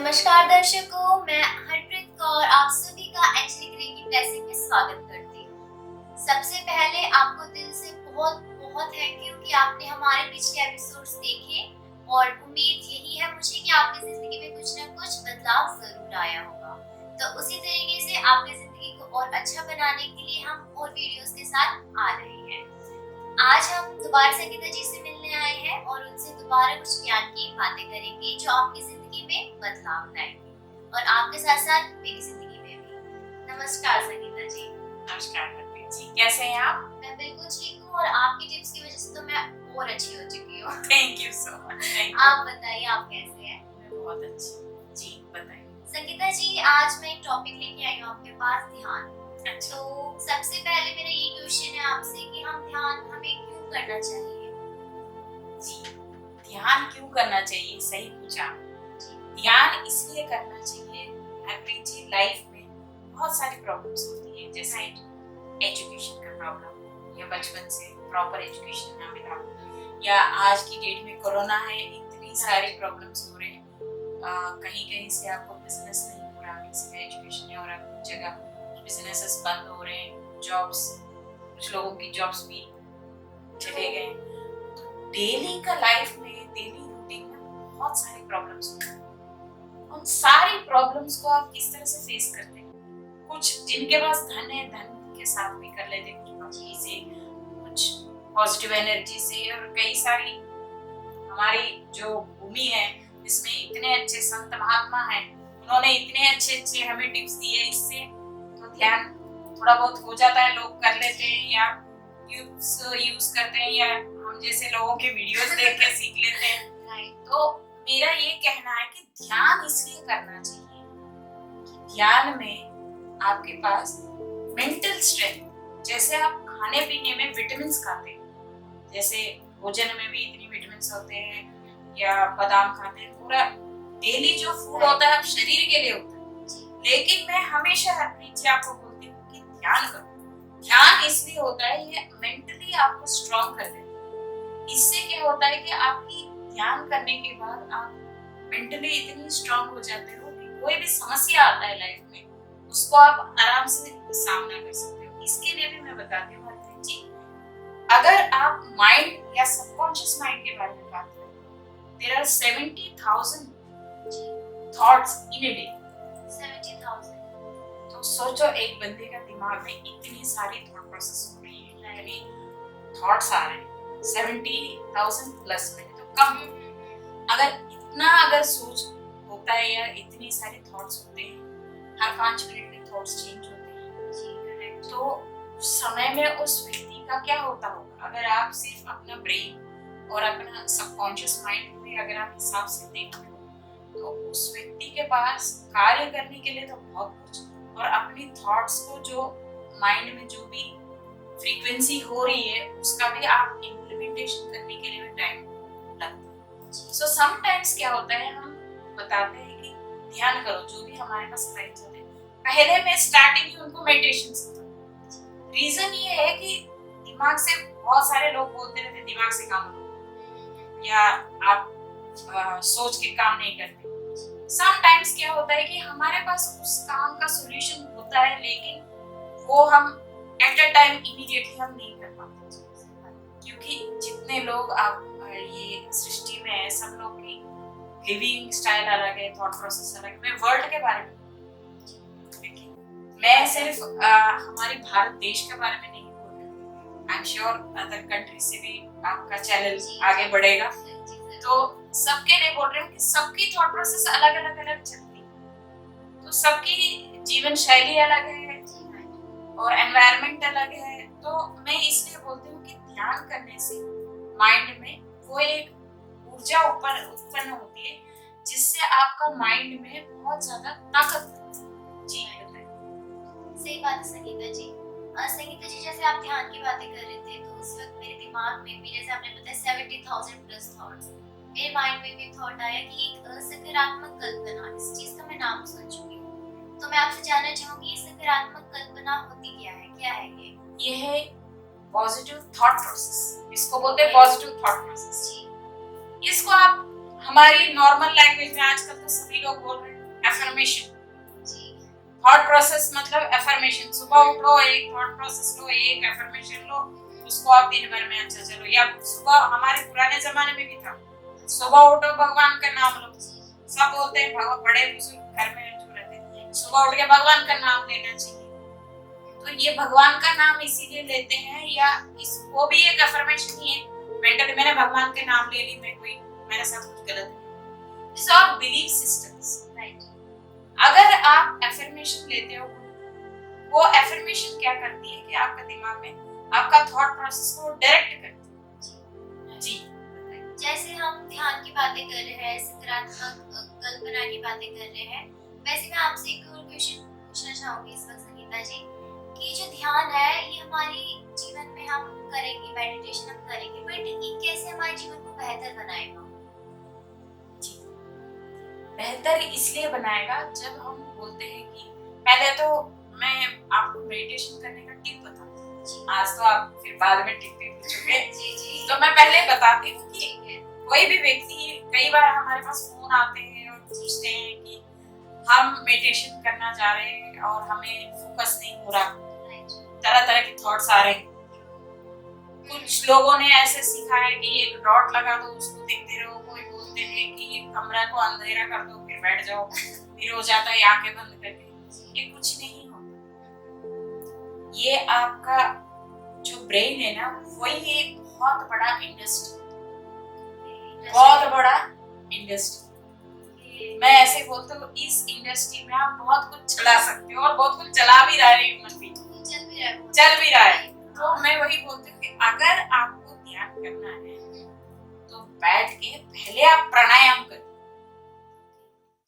नमस्कार दर्शकों, मैं हरप्रीत कौर आप सभी का एंजेलिक रे की ब्लेसिंग में स्वागत करती हूँ। सबसे पहले आपको दिल से बहुत बहुत थैंक यू कि आपने हमारे पिछले एपिसोड्स देखे और उम्मीद यही है मुझे कि आपकी जिंदगी में कुछ न कुछ बदलाव जरूर आया होगा। तो उसी तरीके से आपकी जिंदगी को और अच्छा बनाने के लिए हम और वीडियोस के साथ आ रहे हैं। आज हम दोबारा संगीता जी से मिलने आए हैं और उनसे दोबारा कुछ ज्ञान की बातें करेंगे जो आपकी जिंदगी में बदलाव लाएंगे और आपके साथ साथ मेरी जिंदगी में भी। नमस्कार संगीता जी। नमस्कार हरप्रीत जी, कैसे हैं आप? मैं बिल्कुल ठीक हूँ और आपकी टिप्स की वजह से तो मैं और अच्छी हो चुकी हूँ। Thank you so much. आप बताइए आप कैसे हैं? मैं बहुत अच्छी। जी बताइए। संगीता जी, आज मैं एक टॉपिक लेके आई हूँ आपके पास, ध्यान। अच्छा। तो सबसे पहले मेरा ये क्वेश्चन है आपसे कि ध्यान हमें क्यों करना चाहिए? जी, ध्यान क्यों करना चाहिए, सही पूछा। ध्यान इसलिए करना चाहिए हरप्रीत जी, लाइफ में बहुत सारी प्रॉब्लम्स होती हैं, जैसे एजुकेशन का प्रॉब्लम या बचपन से प्रॉपर एजुकेशन ना मिला, या आज की डेट में कोरोना है, इतनी सारी प्रॉब्लम्स हो रहे हैं। कहीं कहीं से आपको बिजनेस नहीं हो रहा, किसी का एजुकेशन नहीं हो रहा, कुछ जगह बिजनेसेस बंद हो रहे हैं, जॉब्स, कुछ लोगों की जॉब्स भी चले गए। डेली का लाइफ में, डेली रूटीन में बहुत सारी प्रॉब्लम्स होती हैं। उन सारी प्रॉब्लम्स को आप किस तरह से फेस करते हैं? कुछ जिनके पास धन है, धन के साथ भी कर लेते हैं, कुछ भक्ति से, कुछ पॉजिटिव एनर्जी से, और कई सारी हमारी जो भूमि है इसमें इतने अच्छे संत महात्मा हैं, उन्होंने इतने अच्छे अच्छे हमें टिप्स दिए, इससे तो ध्यान थोड़ा बहुत हो जाता है, लोग कर लेते हैं या यूज करते हैं, या हम जैसे लोगों के वीडियोस देख के सीख लेते हैं। तो मेरा ये कहना है कि ध्यान इसलिए करना चाहिए कि ध्यान में आपके पास मेंटल स्ट्रेंथ, जैसे आप खाने पीने में विटामिन खाते हैं, जैसे भोजन में भी इतनी विटामिन होते हैं, या बादाम खाते हैं, पूरा डेली जो फूड होता है आप शरीर के लिए होता है। लेकिन मैं हमेशा हरप्रीत जी आपको बोलती हूँ कि ध्यान करो। ध्यान इसलिए होता है, ये मेंटली आपको स्ट्रॉन्ग कर देता है। इससे क्या होता है कि आपकी ध्यान करने के बाद आप मेंटली इतनी स्ट्रॉन्ग हो जाते हो कि कोई भी समस्या आता है लाइफ में, उसको आप आराम से सामना कर सकते हो। इसके लिए भी मैं बताती हूँ हरप्रीत जी, अगर आप माइंड या सबकॉन्शियस माइंड के बारे में बात करें, there are 70,000 thoughts in a day। 70,000। तो सोचो एक बंदे का दिमाग में इतनी सारी थॉट प्रोसेस हो रही है, यानी थॉट्स आ रहे हैं 70,000 प्लस में, तो कम। अगर सोच होता है या इतनी सारी थॉट्स होते हैं, हर 5 मिनट में थॉट्स चेंज होते हैं, तो उस समय में उस व्यक्ति का क्या होता होगा? अगर आप सिर्फ अपना ब्रेन और अपना सबकॉन्शियस माइंड में अगर आप हिसाब से देखते हो, तो उस व्यक्ति के पास कार्य करने के लिए तो बहुत कुछ, और अपनी थॉट्स को जो माइंड में जो भी फ्रीक्वेंसी हो रही है उसका भी आप इम्प्लीमेंटेशन करने के लिए भी टाइम लगता है। सो समटाइम्स क्या होता है, हम बताते हैं कि ध्यान करो, जो भी हमारे पास क्लाइंट्स होते हैं, पहले मैं स्टार्टिंग ही उनको मेडिटेशन सिखाता। रीजन ये है कि दिमाग से बहुत सारे लोग बोलते रहते हैं दिमाग से काम लो, या आप सोच के काम नहीं करते। समटाइम्स क्या होता है कि हमारे पास उस काम का सॉल्यूशन होता है, लेकिन वो हम एट अ टाइम इमीडिएटली हम नहीं कर पाते, क्योंकि जितने लोग आप ये सृष्टि में है, सब लोग की लिविंग स्टाइल अलग है, थॉट प्रोसेस अलग है। मैं वर्ल्ड के बारे में, मैं सिर्फ हमारे भारत देश के बारे में नहीं बोल रही, I am sure other country से भी आपका चैनल आगे बढ़ेगा, तो सबके लिए बोल रही हूँ कि सबकी थॉट प्रोसेस अलग अलग चलती है, तो सबकी जीवन शैली अलग है और एनवायरनमेंट अलग है। तो मैं इसलिए बोलती हूँ कि ध्यान करने से माइंड में वो एक ऊर्जा उत्पन्न होती है, जिससे आपका माइंड में बहुत ज्यादा ताकत जी बताइए। सही बात है संगीता जी। संगीता जी, जैसे आप ध्यान की बातें कर रहे थे, तो उस वक्त मेरे दिमाग में भी, जैसे आपने बताया 70,000 प्लस थॉट्स, मेरे माइंड में भी थॉट आया कि एक सकारात्मक कल्पना, इस चीज का मैं नाम सुन चुकी हूँ, तो मैं आपसे जानना चाहूंगी सकारात्मक कल्पना होती क्या है ये है पॉजिटिव थॉट प्रोसेस, इसको बोलते हैं पॉजिटिव थॉट प्रोसेस जी। इसको आप हमारी नॉर्मल लैंग्वेज में आजकल तो सभी लोग बोल रहे हैं एफर्मेशन। जी थॉट प्रोसेस मतलब एफर्मेशन, सुबह उठो एक थॉट प्रोसेस लो, एक एफर्मेशन लो, उसको आप दिन भर में अच्छा चलो। या सुबह हमारे पुराने जमाने में भी था, सुबह उठो भगवान का नाम लो। सब बोलते हैं भगवान, बड़े बुजुर्ग घर में जो रहते हैं सुबह उठ के भगवान का नाम लेना चाहिए। तो ये भगवान का नाम इसीलिए लेते हैं, या इसको भी एक अफर्मेशन ही है। मेंटली मैंने भगवान के नाम ले ली, मेरे साथ कुछ गलत है। This are belief systems, right. अगर आप एफर्मेशन लेते हो, वो एफर्मेशन क्या करती है कि आपका दिमाग में आपका थॉट प्रोसेस को डायरेक्ट करती है। जी जैसे हम ध्यान की बातें कर रहे हैं, सकारात्मक कल्पना की बातें कर रहे हैं, वैसे मैं आपसे एक और क्वेश्चन पूछना चाहूंगी इस वक्त संगीता जी, कि जो ध्यान है ये हमारे जीवन में हम करेंगे, मेडिटेशन हम करेंगे, बट ये कैसे हमारे जीवन को बेहतर बनाएगा? बेहतर इसलिए बनाएगा जब हम बोलते हैं कि पहले तो मैं आपको मेडिटेशन करने का टिप बताती हूँ। आज तो आप फिर बाद में टिप भी पूछोगे। जी जी। तो मैं पहले बताती हूँ कि कोई भी व्यक्ति, कई बार हमारे पास फोन आते हैं और पूछते हैं कि हम मेडिटेशन करना चाह रहे हैं और हमें फोकस नहीं हो रहा, तरह तरह के थॉट्स आ रहे हैं। कुछ लोगों ने ऐसे सीखा है कि एक डॉट लगा दो, उसको देखते रहो। कोई बोलते हैं कि कमरा को अंधेरा कर दो, फिर बैठ जाओ, फिर हो जाता है आंखें बंद करके। ये कुछ नहीं होता। ये आपका जो ब्रेन है ना, वही एक बहुत बड़ा इंडस्ट्री, बहुत बड़ा इंडस्ट्री। मैं ऐसे बोलता हूँ, इस इंडस्ट्री में आप बहुत कुछ चला सकते हो और बहुत कुछ चला भी रहा है, चल भी रहा है। तो मैं वही बोलती हूँ कि अगर आपको ध्यान करना है तो बैठ के पहले आप प्राणायाम करें।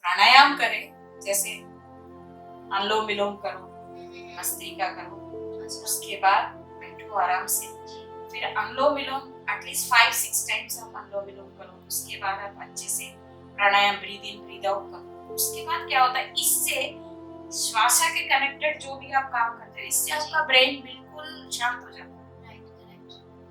प्राणायाम करें, जैसे अनुलोम विलोम करो, भस्त्रिका करो, उसके बाद बैठो आराम से, फिर अनुलोम विलोम एटलीस्ट 5-6 टाइम्स आप अनुलोम विलोम करो। उसके बाद आप अच्छे से प्राणायाम ब्रीद इन ब्रीद आउट करो। उसके बाद क्या होता है, इससे श्वास के कनेक्टेड जो भी आप काम करते हो, इससे आपका ब्रेन बिल्कुल शांत हो जाता है,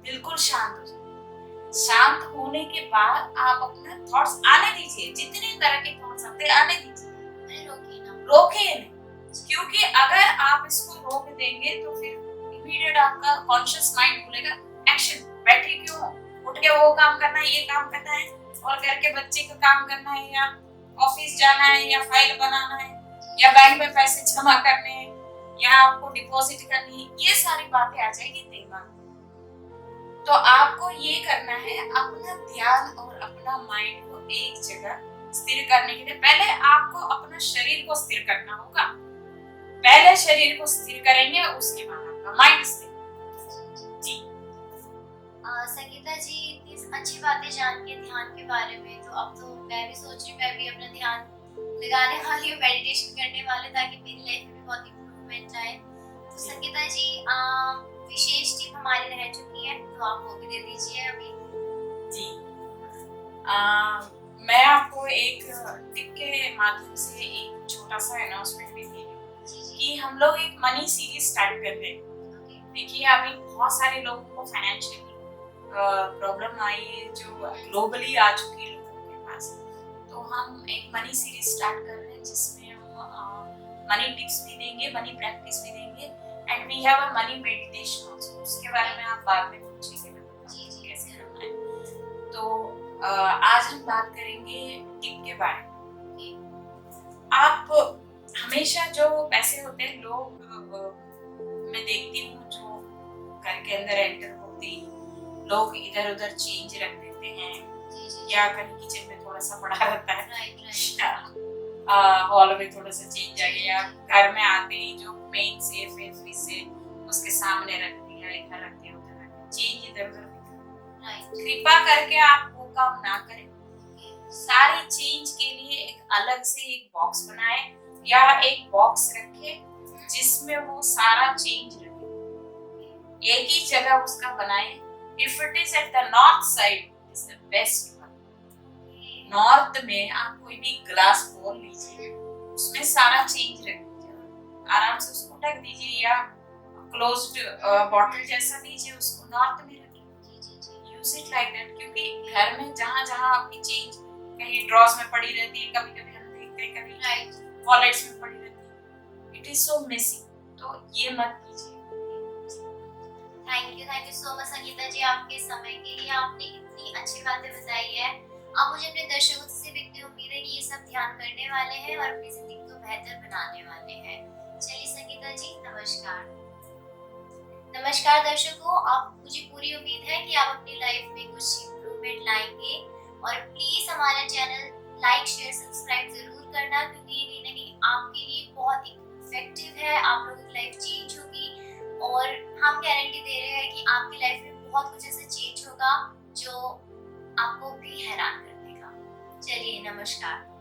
बिल्कुल शांत हो जाता है। शांत होने के बाद आप अपने थॉट्स आने दीजिए, जितने तरह के थॉट्स आते हैं आने दीजिए, रोकिए नहीं। क्योंकि अगर आप इसको रोक देंगे तो फिर इमीडिएट आपका कॉन्शियस माइंड बोलेगा एक्शन, बैठे क्यों, उठ के वो काम करना है, ये काम करना है, और घर के बच्चे का काम करना है, या ऑफिस जाना है, या फाइल बनाना है, या बैंक में पैसे जमा करने हैं, या आपको डिपॉजिट करनी है। ये सारी बातें आ जाएगी दिमाग में। तो आपको ये करना है, अपना ध्यान और अपना माइंड को एक जगह स्थिर करने के लिए पहले आपको अपना शरीर को स्थिर करना होगा। पहले शरीर को स्थिर करेंगे, उसके बाद आपका माइंड स्थिर। जी संगीता जी, इतनी अच्छी बातें जान के ध्यान के बारे में, तो अब तो मैं भी सोच रही हूँ, मैं भी अपना ध्यान लगाने वाली हूँ, मेडिटेशन करने वाले, ताकि मेरी लाइफ में बहुत इम्प्रूवमेंट आए। तो संगीता जी, विशेष टिप हमारी रह चुकी है, तो आप वो भी दे दीजिए अभी। जी मैं आपको एक टिप के माध्यम से एक छोटा सा अनाउंसमेंट भी दे रही हूँ कि हम लोग एक मनी सीरीज स्टार्ट कर रहे हैं। देखिए, अभी बहुत सारे लोगों को फाइनेंशियल प्रॉब्लम आई है, जो ग्लोबली आ चुकी है लोगों के पास। तो हम एक मनी सीरीज स्टार्ट कर रहे हैं, जिसमें हम मनी टिप्स भी देंगे, मनी प्रैक्टिस भी देंगे, and we have a money meditation also. उसके बारे में आप बाद में पूछेंगे, मैं बताऊंगी कैसे करना है। तो आज हम बात करेंगे टिप के बारे में। आप हमेशा जो पैसे होते हैं, लोग मैं देखती हूँ जो घर के अंदर एंटर होते ही लोग इधर उधर चेंज रख देते हैं, या कहीं किचन में थोड़ा सा पड़ा रहता है, हॉल में थोड़ा सा चेंज आ गया, घर में आते ही जो मेन सेफ है फ्रिज से उसके सामने रख दिया, इधर रख दिया, उधर रख दिया, चेंज इधर उधर। कृपा करके आप वो काम ना करें। सारी चेंज के लिए एक अलग से एक बॉक्स बनाए, या एक बॉक्स रखे जिसमें वो सारा चेंज रखे, एक ही जगह उसका बनाए। If it is at the north side, it is the best one. North में आप कोई भी ग्लास बोल लीजिए, उसमें सारा चेंज रख दीजिए, आराम से उसको ढक दीजिए, या क्लोज्ड बॉटल जैसा दीजिए, उसको नॉर्थ में रखिए। यूज इट लाइक दैट, क्योंकि घर में जहाँ जहाँ आपकी चेंज कहीं ड्रॉज में पड़ी रहती है, कभी कभी हम देखते हैं, कभी वॉलेट्स में पड़ी रहती है। इट इज सो मेसी, तो ये मत कीजिए। Thank you so much Sangeeta ji आपके समय के लिए। आपने इतनी अच्छी बातें बताई है। अब मुझे अपने दर्शकों से व्यक्ति उम्मीद है कि ये सब ध्यान करने वाले हैं और अपनी जिंदगी को बेहतर बनाने वाले हैं। चलिए संगीता जी, नमस्कार। नमस्कार दर्शकों, आप मुझे पूरी उम्मीद है कि आप अपनी लाइफ में कुछ इम्प्रूवमेंट लाएंगे और प्लीज हमारा चैनल लाइक शेयर सब्सक्राइब जरूर करना, क्योंकि ये कहीं ना कहीं आपके लिए बहुत इफेक्टिव है। आप लोगों की लाइफ चेंज होगी और हम गारंटी दे रहे हैं कि आपकी लाइफ में बहुत कुछ ऐसा चेंज होगा जो आपको भी हैरान कर देगा। चलिए, नमस्कार।